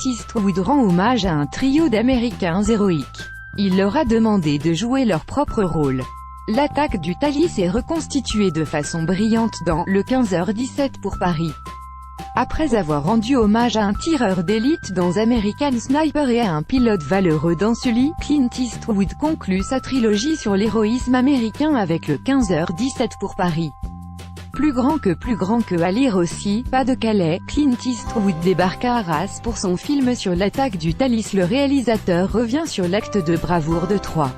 Eastwood rend hommage à un trio d'Américains héroïques. Il leur a demandé de jouer leur propre rôle. L'attaque du Thalys est reconstituée de façon brillante dans le 15h17 pour Paris. Après avoir rendu hommage à un tireur d'élite dans American Sniper et à un pilote valeureux dans Sully, Clint Eastwood conclut sa trilogie sur l'héroïsme américain avec le 15h17 pour Paris. Plus grand que à lire aussi, pas de Calais, Clint Eastwood débarque à Arras pour son film sur l'attaque du Thalys. Le réalisateur revient sur l'acte de bravoure de trois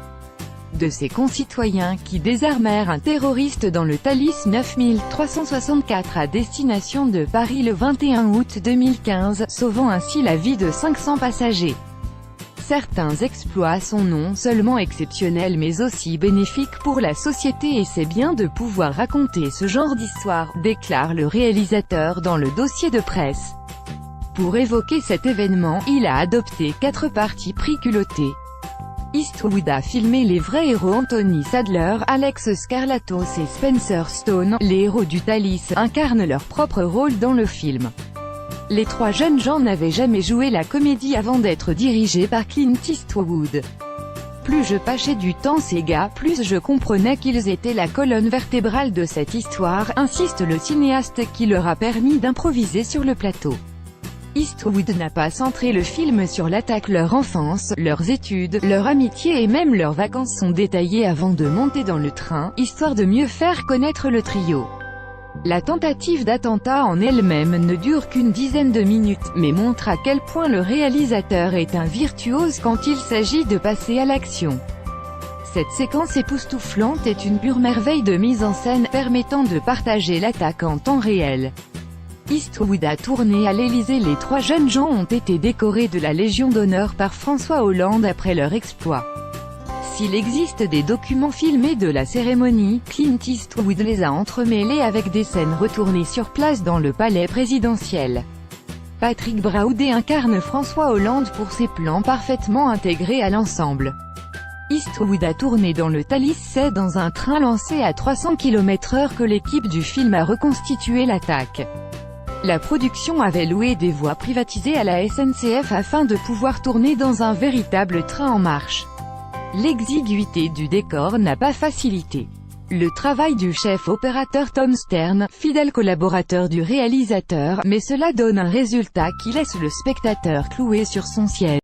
de ses concitoyens qui désarmèrent un terroriste dans le Thalys 9364 à destination de Paris le 21 août 2015, sauvant ainsi la vie de 500 passagers. Certains exploits sont non seulement exceptionnels mais aussi bénéfiques pour la société et c'est bien de pouvoir raconter ce genre d'histoire, déclare le réalisateur dans le dossier de presse. Pour évoquer cet événement, il a adopté 4 partis pris culottés. Eastwood a filmé les vrais héros Anthony Sadler, Alex Skarlatos et Spencer Stone. Les héros du Thalys incarnent leur propre rôle dans le film. Les 3 jeunes gens n'avaient jamais joué la comédie avant d'être dirigés par Clint Eastwood. Plus je passais du temps ces gars, plus je comprenais qu'ils étaient la colonne vertébrale de cette histoire, insiste le cinéaste qui leur a permis d'improviser sur le plateau. Eastwood n'a pas centré le film sur l'attaque. Leur enfance, leurs études, leur amitié et même leurs vacances sont détaillées avant de monter dans le train, histoire de mieux faire connaître le trio. La tentative d'attentat en elle-même ne dure qu'une dizaine de minutes, mais montre à quel point le réalisateur est un virtuose quand il s'agit de passer à l'action. Cette séquence époustouflante est une pure merveille de mise en scène, permettant de partager l'attaque en temps réel. Eastwood a tourné à l'Élysée. Les 3 jeunes gens ont été décorés de la Légion d'honneur par François Hollande après leur exploit. S'il existe des documents filmés de la cérémonie, Clint Eastwood les a entremêlés avec des scènes retournées sur place dans le palais présidentiel. Patrick Braoudé incarne François Hollande pour ses plans parfaitement intégrés à l'ensemble. Eastwood a tourné dans le Thalys. C'est dans un train lancé à 300 km/h que l'équipe du film a reconstitué l'attaque. La production avait loué des voies privatisées à la SNCF afin de pouvoir tourner dans un véritable train en marche. L'exiguïté du décor n'a pas facilité le travail du chef opérateur Tom Stern, fidèle collaborateur du réalisateur, mais cela donne un résultat qui laisse le spectateur cloué sur son siège.